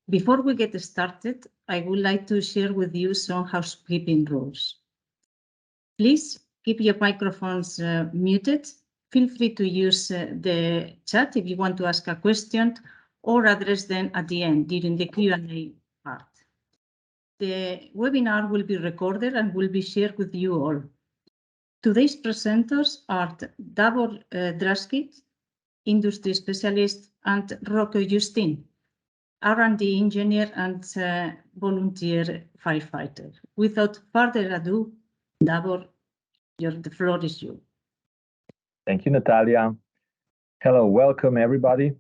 Before we get started, I would like to share with you some housekeeping rules. Please keep your microphones muted. Feel free to use the chat if you want to ask a question or address them at the end during the Q&A part. The webinar will be recorded and will be shared with you all. Today's presenters are Davor Draškić, industry specialist, and Rocco Justin, R&D engineer and volunteer firefighter. Without further ado, Davor, the floor is yours. Thank you, Natalia. Hello, welcome everybody.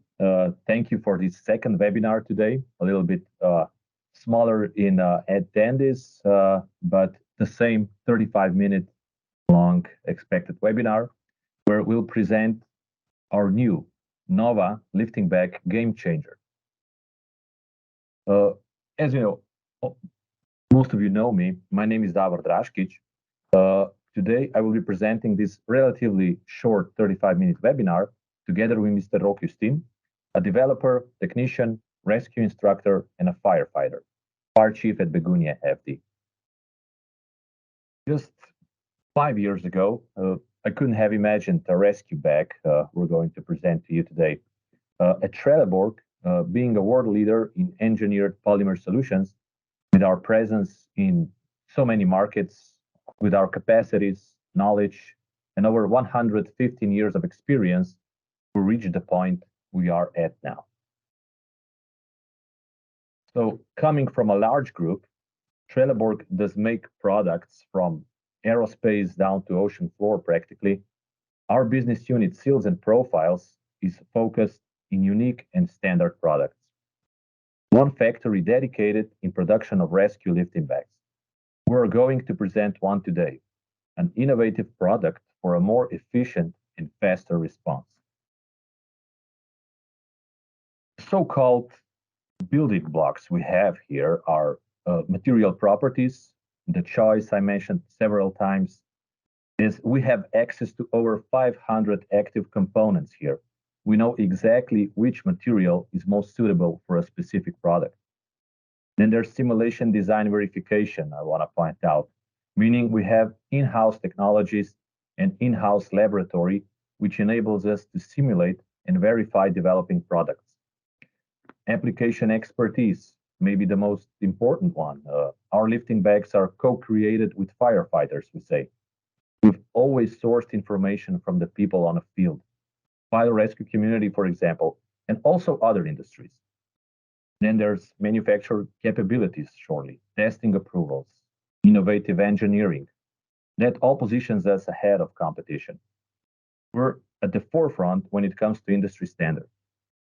Thank you for this second webinar today. A little bit smaller in attendees, but the same 35-minute long expected webinar where we'll present our new Nova lifting bag game changer. As you know, most of you know me. My name is Davor Draškić. Today, I will be presenting this relatively short 35-minute webinar together with Mr. Rocco Justin, a developer, technician, rescue instructor, and a firefighter, fire chief at Begunia FD. Just 5 years ago, I couldn't have imagined a rescue bag we're going to present to you today. At Trelleborg, being a world leader in engineered polymer solutions, with our presence in so many markets, with our capacities, knowledge, and over 115 years of experience, we reached the point we are at now. So coming from a large group, Trelleborg does make products from aerospace down to ocean floor practically. Our business unit, Seals and Profiles, is focused in unique and standard products. One factory dedicated in production of rescue lifting bags. We're going to present one today, an innovative product for a more efficient and faster response. So-called building blocks we have here are material properties. The choice I mentioned several times is we have access to over 500 active components here. We know exactly which material is most suitable for a specific product. Then there's simulation design verification, I want to point out, meaning we have in-house technologies and in-house laboratory, which enables us to simulate and verify developing products. Application expertise may be the most important one. Our lifting bags are co-created with firefighters, we say. We've always sourced information from the people on the field, fire rescue community, for example, and also other industries. Then there's manufacturer capabilities, surely, testing approvals, innovative engineering. That all positions us ahead of competition. We're at the forefront when it comes to industry standards.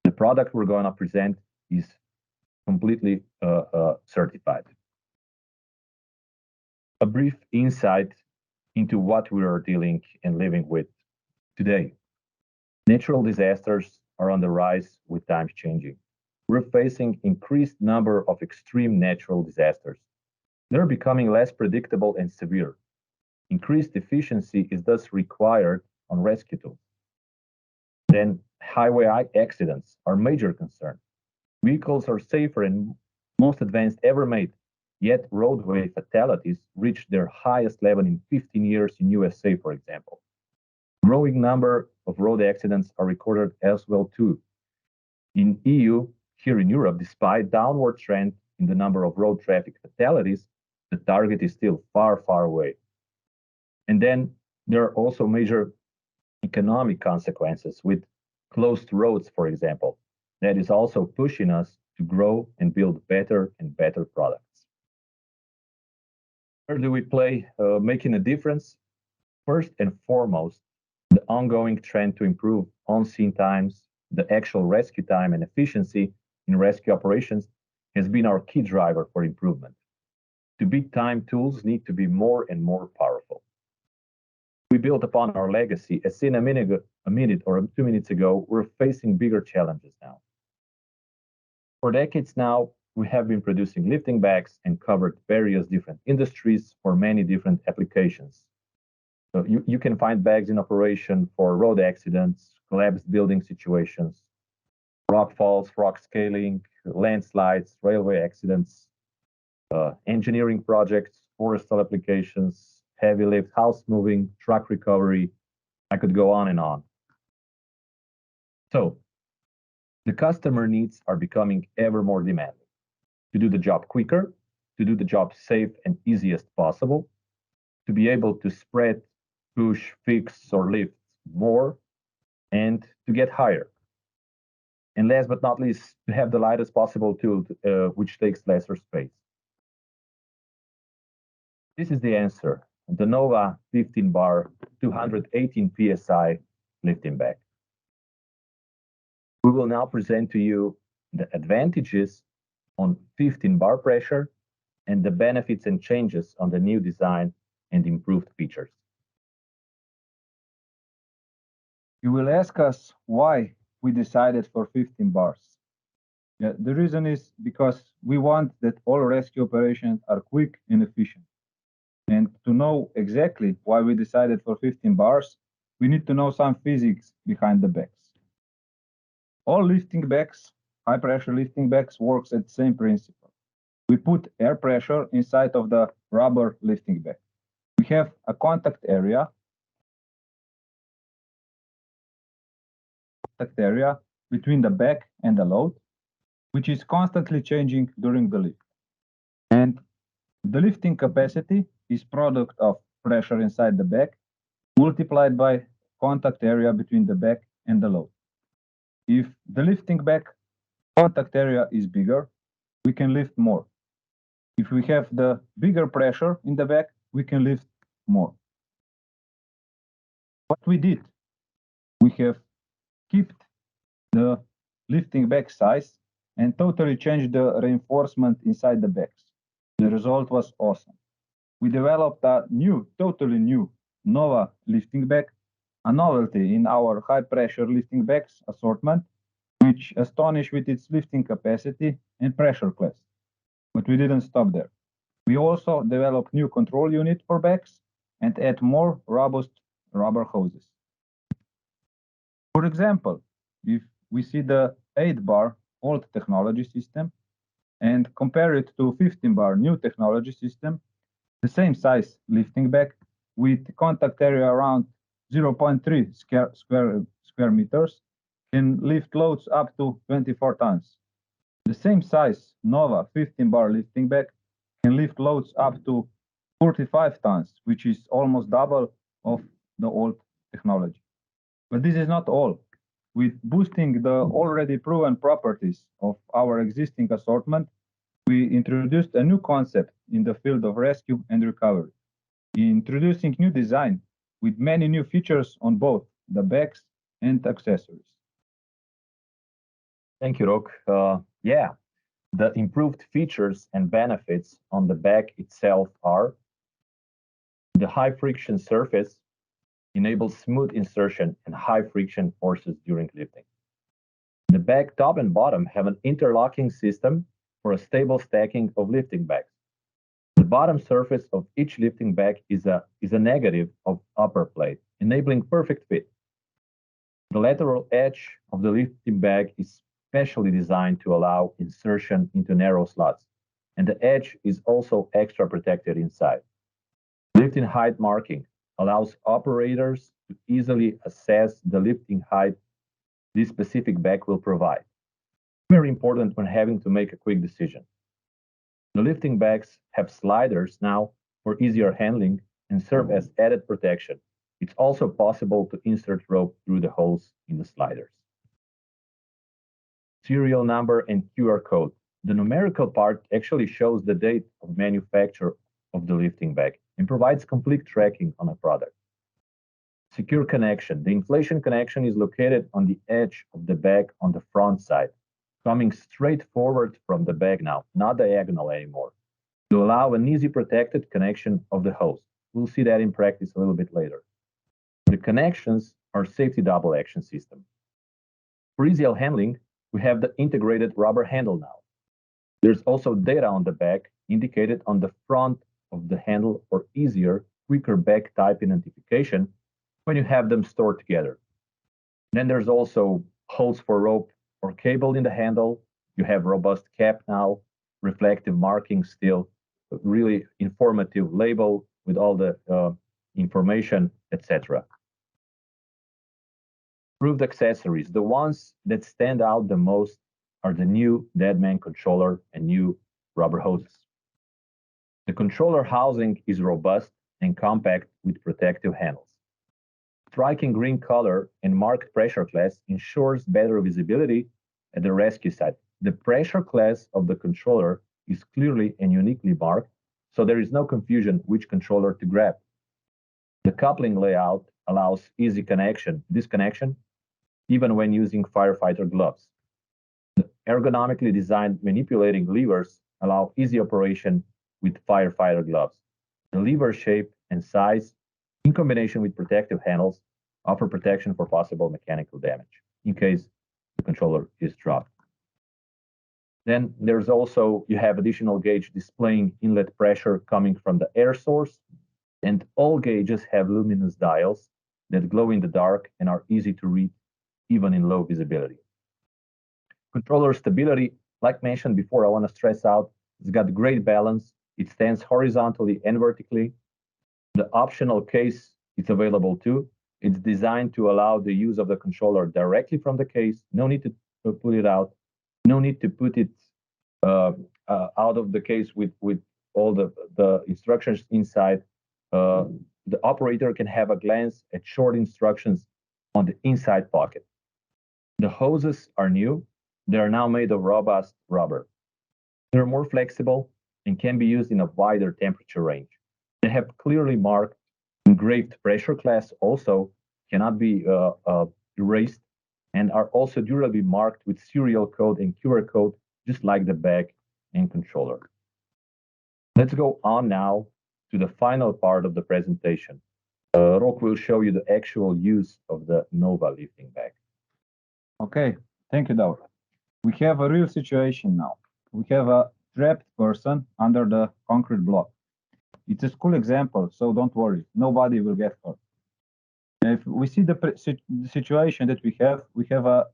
The product we're going to present is completely certified. A brief insight into what we are dealing and living with today. Natural disasters are on the rise with times changing. We're facing increased number of extreme natural disasters. They're becoming less predictable and severe. Increased efficiency is thus required on rescue tools. Then highway accidents are a major concern. Vehicles are safer and most advanced ever made, yet roadway fatalities reached their highest level in 15 years in USA, for example. Growing number of road accidents are recorded as well too. In EU, here in Europe, despite downward trend in the number of road traffic fatalities, the target is still far, far away. And then there are also major economic consequences with closed roads, for example. That is also pushing us to grow and build better and better products. Where do we play making a difference? First and foremost, the ongoing trend to improve on-scene times, the actual rescue time and efficiency in rescue operations has been our key driver for improvement. To beat time, tools need to be more and more powerful. We built upon our legacy. As seen a minute or 2 minutes ago, we're facing bigger challenges now. For decades now, we have been producing lifting bags and covered various different industries for many different applications. So you can find bags in operation for road accidents, collapsed building situations, rock falls, rock scaling, landslides, railway accidents, engineering projects, forestal applications, heavy lift, house moving, truck recovery. I could go on and on. So the customer needs are becoming ever more demanding to do the job quicker, to do the job safe and easiest possible, to be able to spread, push, fix, or lift more, and to get higher. And last but not least, to have the lightest possible tool, which takes lesser space. This is the answer. The Nova 15 bar 218 PSI lifting bag. We will now present to you the advantages on 15 bar pressure and the benefits and changes on the new design and improved features. You will ask us why we decided for 15 bars. Yeah, the reason is because we want that all rescue operations are quick and efficient. And to know exactly why we decided for 15 bars, we need to know some physics behind the bags. All lifting bags, high pressure lifting bags, works at the same principle. We put air pressure inside of the rubber lifting bag. We have a contact area between the bag and the load, which is constantly changing during the lift. And the lifting capacity is product of pressure inside the bag multiplied by contact area between the bag and the load. If the lifting bag contact area is bigger, we can lift more. If we have the bigger pressure in the bag, we can lift more. What we did, we have kept the lifting bag size and totally changed the reinforcement inside the bags. The result was awesome. We developed a totally new Nova lifting bag, a novelty in our high pressure lifting bags assortment, which astonished with its lifting capacity and pressure class. But we didn't stop there. We also developed new control unit for bags and add more robust rubber hoses. For example, if we see the 8 bar old technology system and compare it to 15 bar new technology system, the same size lifting bag with contact area around 0.3 square meters can lift loads up to 24 tons. The same size Nova 15 bar lifting bag can lift loads up to 45 tons, which is almost double of the old technology. But this is not all. With boosting the already proven properties of our existing assortment, we introduced a new concept in the field of rescue and recovery, introducing new design with many new features on both the bags and accessories. Thank you, Rok. Yeah, the improved features and benefits on the bag itself are the high friction surface enables smooth insertion and high friction forces during lifting. The bag top and bottom have an interlocking system for a stable stacking of lifting bags. The bottom surface of each lifting bag is a negative of upper plate, enabling perfect fit. The lateral edge of the lifting bag is specially designed to allow insertion into narrow slots, and the edge is also extra protected inside. Lifting height marking allows operators to easily assess the lifting height this specific bag will provide. Very important when having to make a quick decision. The lifting bags have sliders now for easier handling and serve as added protection. It's also possible to insert rope through the holes in the sliders. Serial number and QR code. The numerical part actually shows the date of manufacture of the lifting bag and provides complete tracking on a product. Secure connection. The inflation connection is located on the edge of the bag on the front side, coming straight forward from the bag now, not diagonal anymore, to allow an easy protected connection of the hose. We'll see that in practice a little bit later. The connections are safety double action system. For easier handling, we have the integrated rubber handle now. There's also data on the bag indicated on the front of the handle for easier, quicker bag type identification when you have them stored together. Then there's also holes for rope or cable in the handle. You have robust cap now, reflective marking still, really informative label with all the information, etc. Improved accessories. The ones that stand out the most are the new Deadman controller and new rubber hoses. The controller housing is robust and compact with protective handles. Striking green color and marked pressure class ensures better visibility at the rescue site. The pressure class of the controller is clearly and uniquely marked, so there is no confusion which controller to grab. The coupling layout allows easy disconnection, even when using firefighter gloves. The ergonomically designed manipulating levers allow easy operation with firefighter gloves. The lever shape and size, in combination with protective handles, offer protection for possible mechanical damage in case the controller is dropped. Then there's also, you have additional gauge displaying inlet pressure coming from the air source, and all gauges have luminous dials that glow in the dark and are easy to read even in low visibility. Controller stability, like mentioned before, I want to stress out, it's got great balance. It stands horizontally and vertically. The optional case is available too. It's designed to allow the use of the controller directly from the case. No need to put it out. No need to put it out of the case with all the instructions inside. The operator can have a glance at short instructions on the inside pocket. The hoses are new. They are now made of robust rubber. They're more flexible and can be used in a wider temperature range. They have clearly marked engraved pressure class, also cannot be erased, and are also durably marked with serial code and QR code, just like the bag and controller. Let's go on now to the final part of the presentation. Rok will show you the actual use of the Nova lifting bag. Okay, thank you, Davor. We have a real situation now. We have a trapped person under the concrete block. It's a school example, so don't worry, nobody will get hurt. If we see the situation that we have a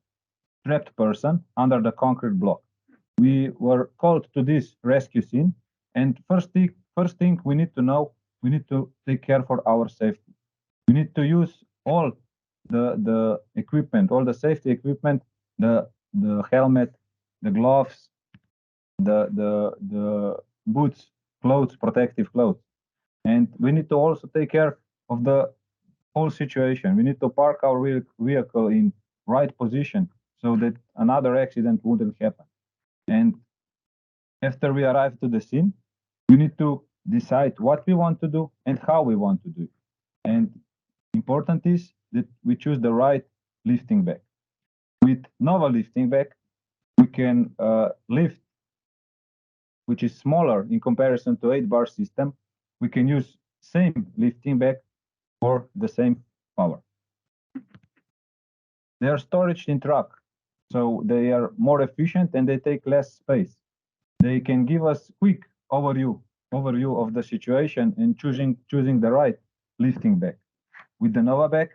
trapped person under the concrete block. We were called to this rescue scene, and first thing we need to know, we need to take care for our safety. We need to use all the equipment, all the safety equipment, the helmet, the gloves, the boots, clothes, protective clothes. And we need to also take care of the whole situation. We need to park our vehicle in right position so that another accident wouldn't happen. And after we arrive to the scene, we need to decide what we want to do and how we want to do it. And important is that we choose the right lifting bag. With Nova lifting bag, we can lift, which is smaller in comparison to 8-bar system. We can use same lifting bag for the same power. They are storage in truck, so they are more efficient and they take less space. They can give us quick overview of the situation and choosing the right lifting bag. With the Nova bag,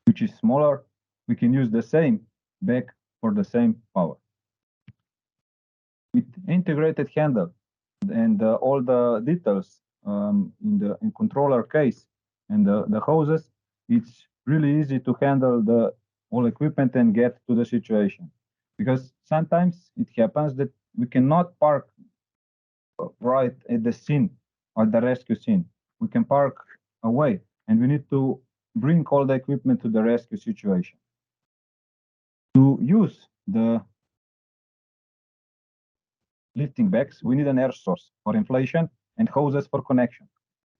which is smaller, we can use the same bag for the same power. With integrated handle and all the details in controller case and the hoses, it's really easy to handle the whole equipment and get to the situation. Because sometimes it happens that we cannot park right at the scene or the rescue scene. We can park away, and we need to bring all the equipment to the rescue situation. To use the lifting bags, we need an air source for inflation and hoses for connection.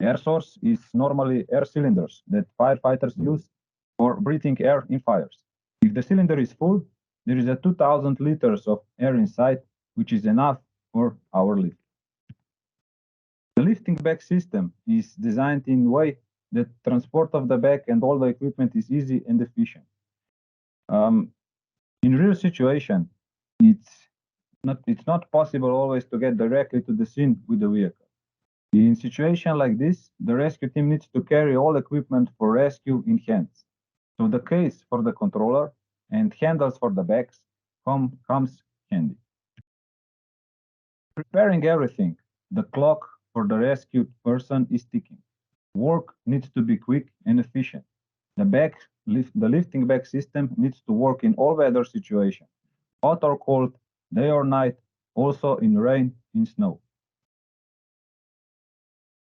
Air source is normally air cylinders that firefighters use for breathing air in fires. If the cylinder is full, there is a 2,000 liters of air inside, which is enough for our lift. The lifting bag system is designed in a way that transport of the bag and all the equipment is easy and efficient. In real situation, it's not possible always to get directly to the scene with the vehicle. In situation like this, the rescue team needs to carry all equipment for rescue in hands. So the case for the controller and handles for the bags comes handy. Preparing everything, the clock for the rescued person is ticking. Work needs to be quick and efficient. The lifting back system needs to work in all weather situations, hot or cold, day or night, also in rain, in snow.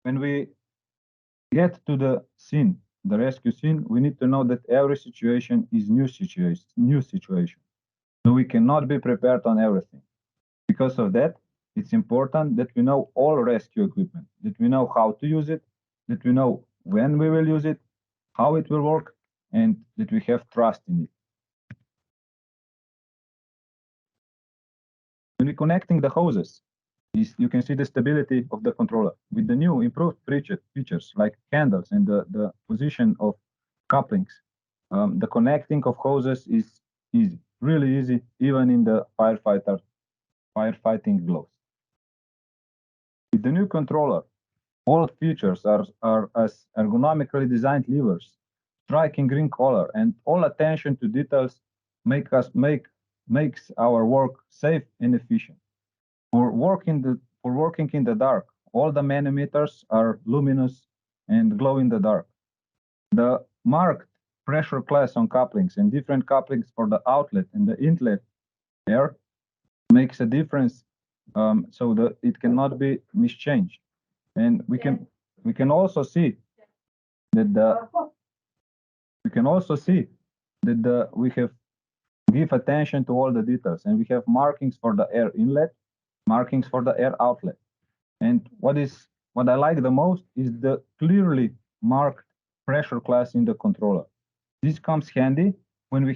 When we get to the scene, the rescue scene, we need to know that every situation is new situation. So we cannot be prepared on everything. Because of that, it's important that we know all rescue equipment, that we know how to use it, that we know when we will use it, how it will work, and that we have trust in it. When we're connecting the hoses, you can see the stability of the controller. With the new improved features like handles and the position of couplings, the connecting of hoses is easy, really easy, even in the firefighting gloves. With the new controller, all features are as ergonomically designed levers, striking green color, and all attention to details makes our work safe and efficient. For working in the dark, all the manimeters are luminous and glow in the dark. The marked pressure class on couplings and different couplings for the outlet and the inlet air makes a difference, so that it cannot be mischanged. And we can also see that we have give attention to all the details, and we have markings for the air inlet, markings for the air outlet. And what I like the most is the clearly marked pressure class in the controller. This comes handy when we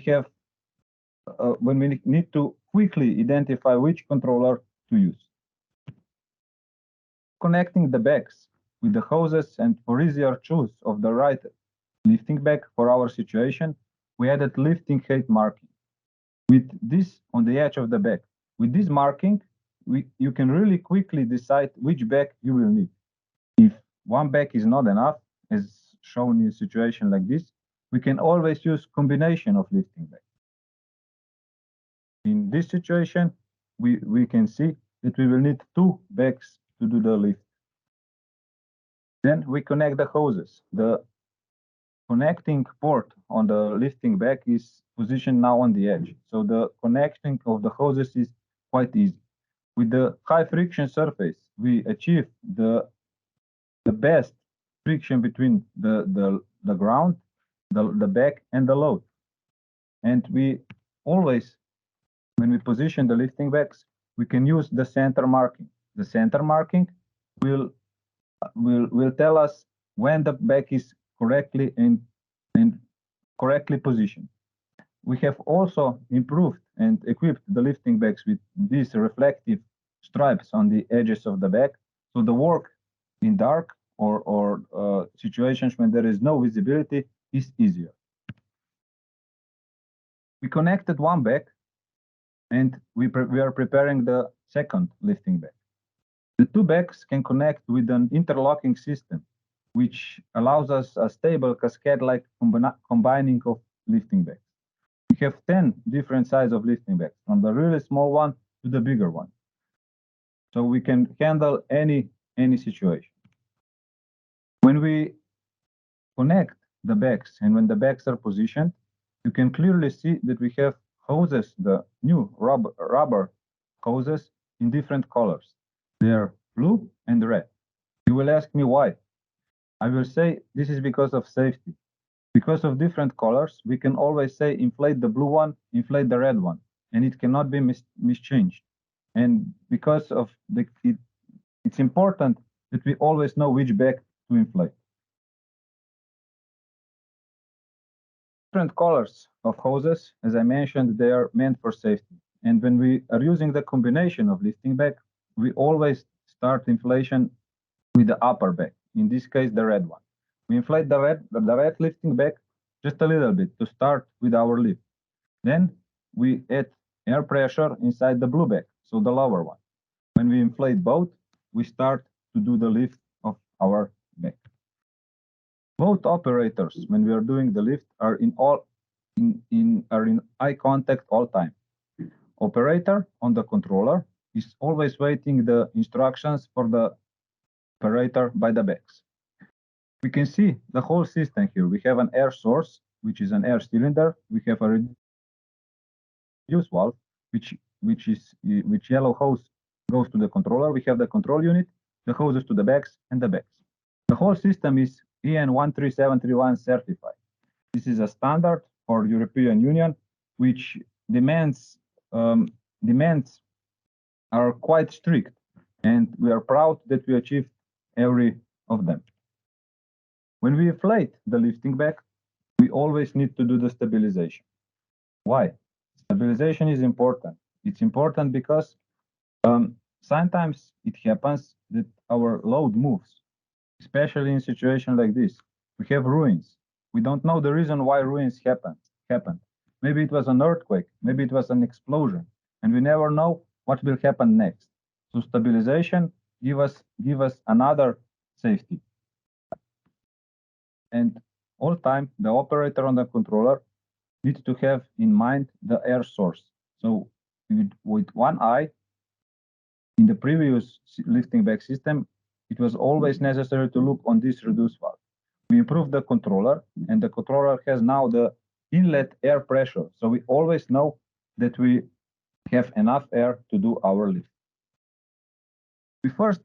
need to quickly identify which controller to use. Connecting the backs with the hoses, and for easier choice of the right lifting back for our situation, we added lifting height marking. With this on the edge of the back, with this marking, you can really quickly decide which back you will need. If one back is not enough, as shown in a situation like this, we can always use combination of lifting back. In this situation, we can see that we will need two backs to do the lift. Then we connect the hoses. The connecting port on the lifting back is positioned now on the edge. So the connecting of the hoses is quite easy. With the high friction surface, we achieve the best friction between the ground, the back, and the load. And we always, when we position the lifting backs, we can use the center marking. The center marking will tell us when the back is correctly and correctly positioned. We have also improved and equipped the lifting backs with these reflective stripes on the edges of the back, so the work in dark or situations when there is no visibility is easier. We connected one back, and we are preparing the second lifting back. The two backs can connect with an interlocking system, which allows us a stable cascade-like combining of lifting backs. We have 10 different sizes of lifting backs, from the really small one to the bigger one. So we can handle any situation. When we connect the backs and when the backs are positioned, you can clearly see that we have hoses, the new rubber hoses in different colors. They are blue and red. You will ask me why. I will say this is because of safety. Because of different colors, we can always say inflate the blue one, inflate the red one, and it cannot be mischanged. And because of it's important that we always know which back to inflate. Different colors of hoses, as I mentioned, they are meant for safety. And when we are using the combination of lifting back, we always start inflation with the upper back, in this case, the red one. We inflate the red lifting back just a little bit to start with our lift. Then we add air pressure inside the blue back, so the lower one. When we inflate both, we start to do the lift of our back. Both operators, when we are doing the lift, are in eye contact all time. operator on the controller is always waiting the instructions for the operator by the backs. We can see the whole system here. We have an air source, which is an air cylinder. We have a reduce valve, which yellow hose goes to the controller. We have the control unit, the hoses to the backs, and the backs. The whole system is EN 13731 certified. This is a standard for European Union, which demands are quite strict, and we are proud that we achieved every of them. When we inflate the lifting back, we always need to do the stabilization. Why? Stabilization is important. It's important because sometimes it happens that our load moves, especially in situations like this. We have ruins. We don't know the reason why ruins happened. Maybe it was an earthquake, maybe it was an explosion, and we never know what will happen next. So stabilization give us another safety. And all time the operator on the controller needs to have in mind the air source. So with one eye, in the previous lifting back system, it was always necessary to look on this reduce valve. We improved the controller, and the controller has now the inlet air pressure. So we always know that we have enough air to do our lift. We first,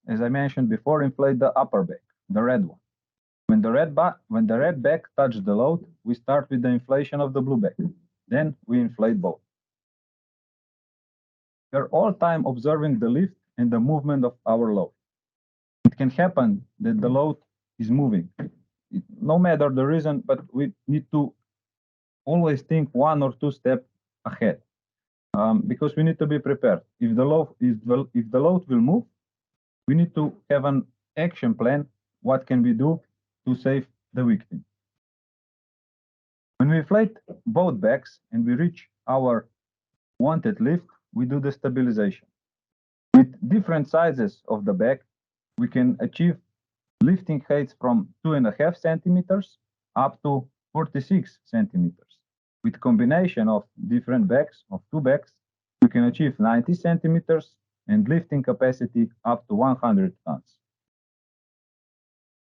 as I mentioned before, inflate the upper back, the red one. When the red back touches the load, we start with the inflation of the blue back. Then we inflate both. We are all time observing the lift and the movement of our load. It can happen that the load is moving, no matter the reason, but we need to always think 1 or 2 steps ahead, because we need to be prepared. If the load will move, we need to have an action plan. What can we do to save the victim? When we inflate both backs and we reach our wanted lift, we do the stabilization. With different sizes of the back, we can achieve lifting heights from 2.5 centimeters up to 46 centimeters. With combination of different backs, of 2 backs, we can achieve 90 centimeters and lifting capacity up to 100 tons.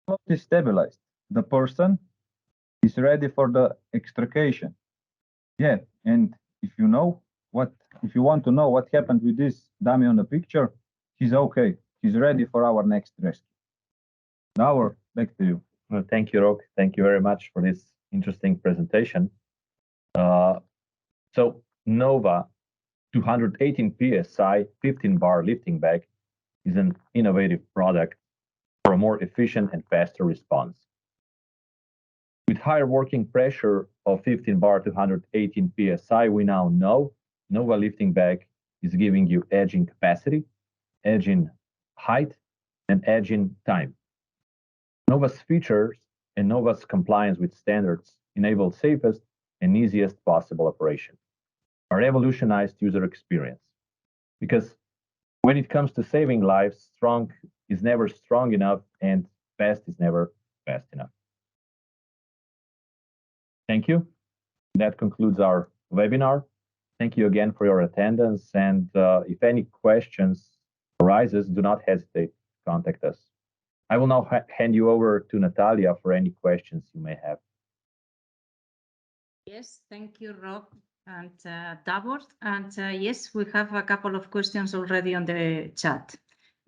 The load is stabilized. The person is ready for the extrication. Yeah, and if you want to know what happened with this dummy on the picture, he's okay. He's ready for our next rescue. Davor, back to you. Well, thank you, Rok. Thank you very much for this interesting presentation. So Nova 218 PSI 15 bar lifting bag is an innovative product for a more efficient and faster response. With higher working pressure of 15 bar 218 PSI, we now know Nova lifting bag is giving you edge in capacity, edge in height, and edge in time. Nova's features and Nova's compliance with standards enable safest and easiest possible operation, a revolutionized user experience. Because when it comes to saving lives, strong is never strong enough and fast is never fast enough. Thank you. That concludes our webinar. Thank you again for your attendance. And if any questions arises, do not hesitate to contact us. I will now hand you over to Natalia for any questions you may have. Yes, thank you, Rob and Davor. And yes, we have a couple of questions already on the chat.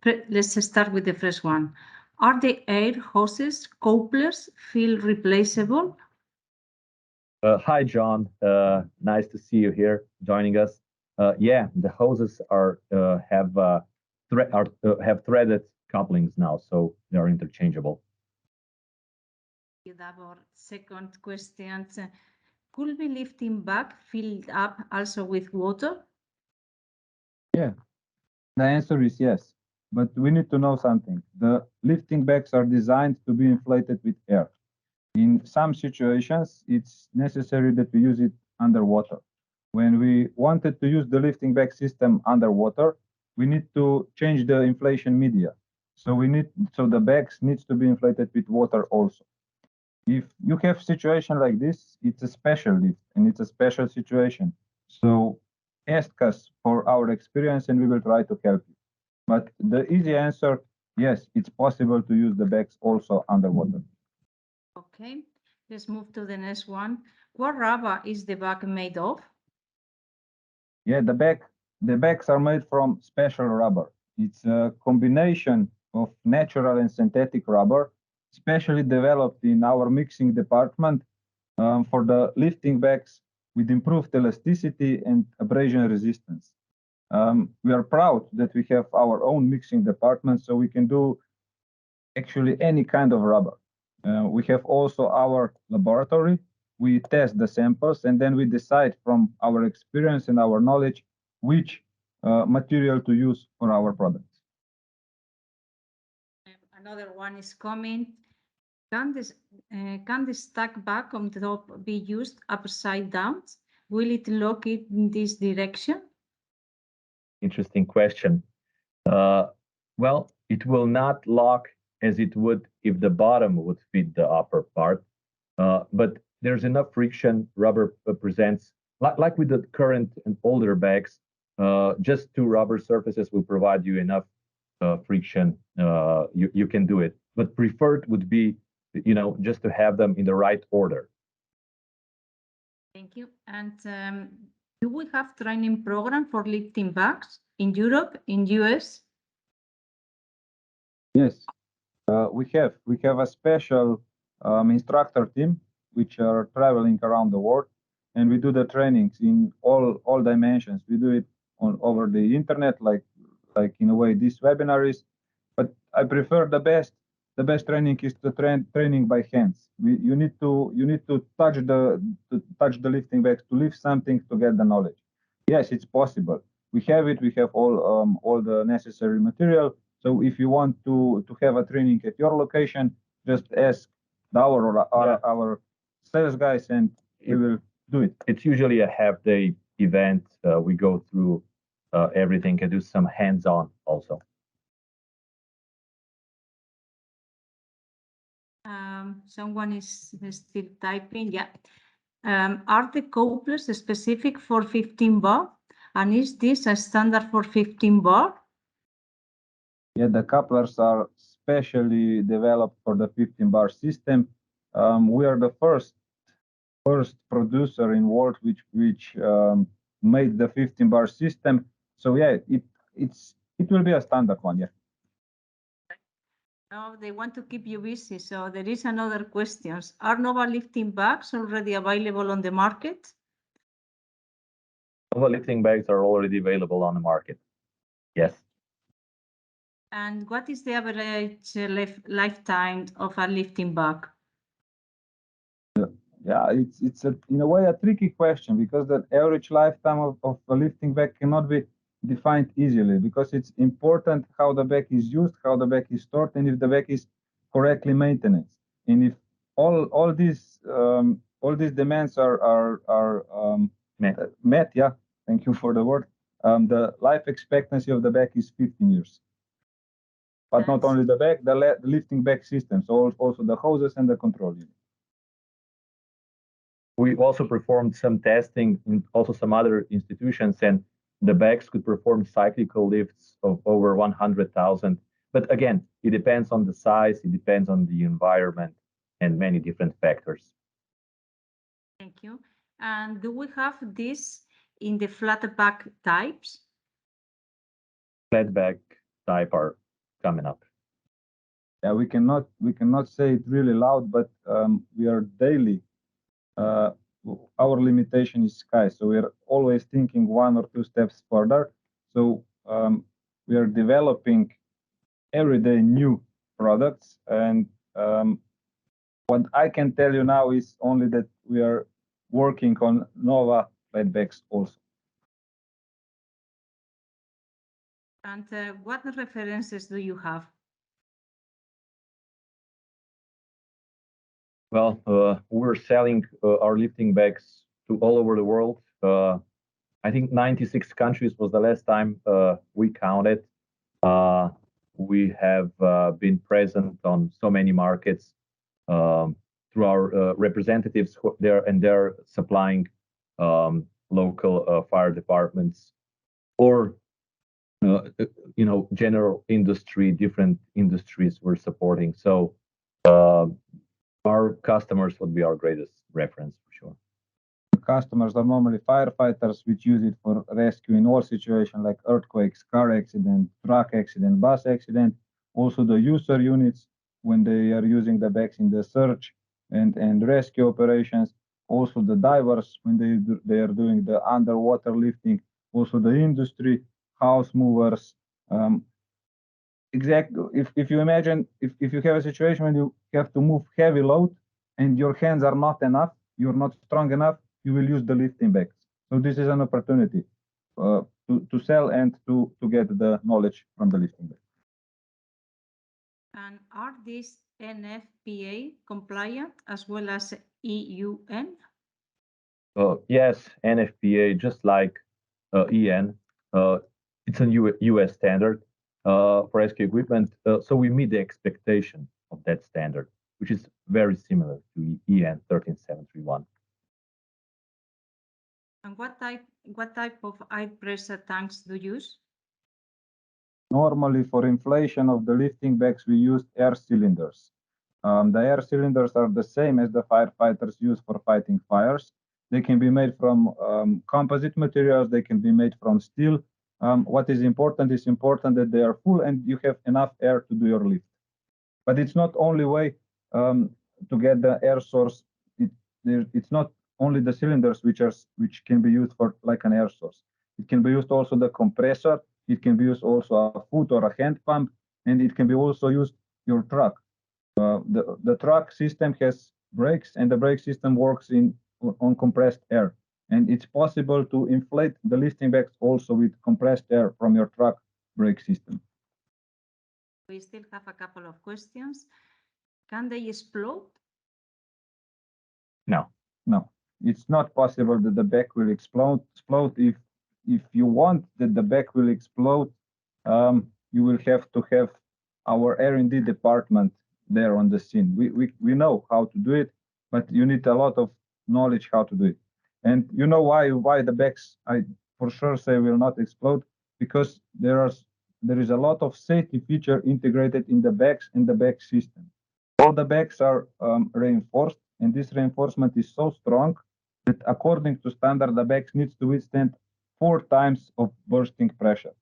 Let's start with the first one. Are the air hoses couplers feel replaceable? Hi, John. Nice to see you here joining us. Yeah, the hoses have threaded couplings now, so they are interchangeable. Thank you, Davor. Second question. Could be lifting bag filled up also with water? Yeah, the answer is yes. But we need to know something. The lifting bags are designed to be inflated with air. In some situations, it's necessary that we use it underwater. When we wanted to use the lifting bag system underwater, we need to change the inflation media. So the bags needs to be inflated with water also. If you have situation like this, it's a special lift and it's a special situation. So ask us for our experience and we will try to help you. But the easy answer, yes, it's possible to use the bags also underwater. Okay, let's move to the next one. What rubber is the bag made of? Yeah, the bags are made from special rubber. It's a combination of natural and synthetic rubber, specially developed in our mixing department for the lifting bags with improved elasticity and abrasion resistance. We are proud that we have our own mixing department, so we can do actually any kind of rubber. We have also our laboratory. We test the samples and then we decide from our experience and our knowledge which material to use for our products. Another one is coming. Can the stack bag on the top be used upside down? Will it lock it in this direction? Interesting question. Well, it will not lock as it would if the bottom would fit the upper part, but there's enough friction. Rubber presents, like with the current and older bags, just two rubber surfaces will provide you enough friction. You can do it, but preferred would be, just to have them in the right order. Thank you. And do we have training program for lifting bags in Europe, in US? Yes, we have a special instructor team which are traveling around the world, and we do the trainings in all dimensions. We do it over the internet, like in a way this webinar is, but I prefer the best training is the training by hands. You need to touch the lifting bags, to lift something, to get the knowledge. Yes, it's possible. We have it. We have all the necessary material. So if you want to have a training at your location, just ask Davor or our sales guys, and we will do it. It's usually a half-day event. We go through everything and do some hands-on also. Someone is still typing. Yeah. Are the couplers specific for 15 bar? And is this a standard for 15 bar? Yeah, the couplers are specially developed for the 15 bar system. We are the first producer in world which made the 15 bar system. So yeah, it will be a standard one. Yeah. Now they want to keep you busy, so there is another question. Are Nova lifting bags already available on the market? Nova lifting bags are already available on the market. Yes. And what is the average lifetime of a lifting bag? Yeah, it's in a way a tricky question, because the average lifetime of a lifting bag cannot be defined easily, because it's important how the bag is used, how the bag is stored, and if the bag is correctly maintained. And if all these demands are met, yeah, thank you for the word. The life expectancy of the bag is 15 years. But not only the bag, the lifting bag system, so also the hoses and the control unit. We also performed some testing in also some other institutions, and the bags could perform cyclical lifts of over 100,000. But again, it depends on the size, it depends on the environment, and many different factors. Thank you. And do we have this in the flat bag types? Flat bag type are coming up. Yeah, we cannot say it really loud, but we are daily. Our limitation is sky, so we are always thinking 1 or 2 steps further. So we are developing every day new products, and what I can tell you now is only that we are working on Nova flat bags also. And what references do you have? Well, we're selling our lifting bags to all over the world. I think 96 countries was the last time we counted. We have been present on so many markets through our representatives there, and they're supplying local fire departments, or general industry, different industries we're supporting. So our customers would be our greatest reference for sure. Customers are normally firefighters, which use it for rescue in all situations like earthquakes, car accident, truck accident, bus accident. Also the user units when they are using the bags in the search and rescue operations. Also the divers when they are doing the underwater lifting. Also the industry, house movers. Exactly. If you imagine if you have a situation when you have to move heavy load and your hands are not enough, you're not strong enough, you will use the lifting bags. So this is an opportunity to sell and to get the knowledge from the lifting bag. And are these NFPA compliant as well as EUN? Yes, NFPA, just like EN, it's a US standard for rescue equipment. So we meet the expectation of that standard, which is very similar to EN 13731. And what type of air pressure tanks do you use? Normally, for inflation of the lifting bags, we used air cylinders. The air cylinders are the same as the firefighters use for fighting fires. They can be made from composite materials. They can be made from steel. What is important that they are full and you have enough air to do your lift. But it's not only way to get the air source. It's not only the cylinders which can be used for like an air source. It can be used also the compressor. It can be used also a foot or a hand pump, and it can be also used your truck. The truck system has brakes, and the brake system works on compressed air. And it's possible to inflate the lifting bags also with compressed air from your truck brake system. We still have a couple of questions. Can they explode? No. It's not possible that the bag will explode. If you want that the bag will explode, you will have to have our R&D department there on the scene. We know how to do it, but you need a lot of knowledge how to do it. And you know why the bags, I for sure say, will not explode, because there is a lot of safety feature integrated in the bags and the bag system. All the bags are reinforced, and this reinforcement is so strong that according to standard, the bags needs to withstand 4 times of bursting pressure.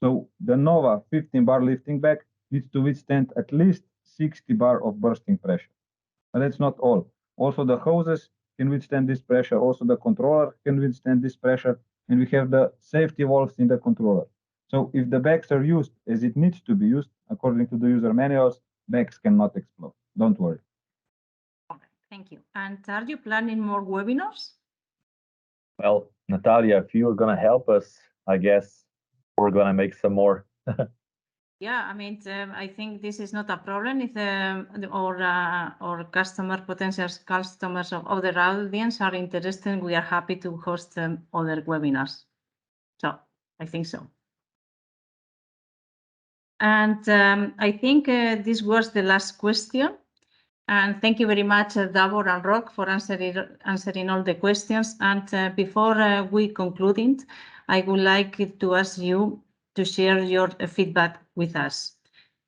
So the Nova 15 bar lifting bag needs to withstand at least 60 bar of bursting pressure. But that's not all. Also the hoses can withstand this pressure. Also the controller can withstand this pressure. And we have the safety valves in the controller. So if the bags are used as it needs to be used, according to the user manuals, bags cannot explode. Don't worry. Okay, thank you. And are you planning more webinars? Well, Natalia, if you're going to help us, I guess we're going to make some more. Yeah, I mean, I think this is not a problem. If or potential customers of other audience are interested, we are happy to host other webinars. So I think so. And I think this was the last question. And thank you very much, Davor and Rock, for answering all the questions. And before we conclude, I would like to ask you to share your feedback with us.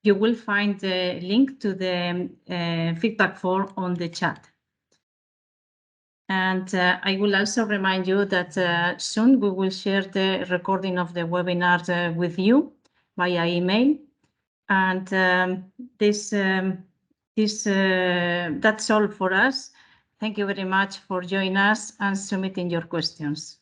You will find the link to the feedback form on the chat. And I will also remind you that soon we will share the recording of the webinar with you via email. And that's all for us. Thank you very much for joining us and submitting your questions.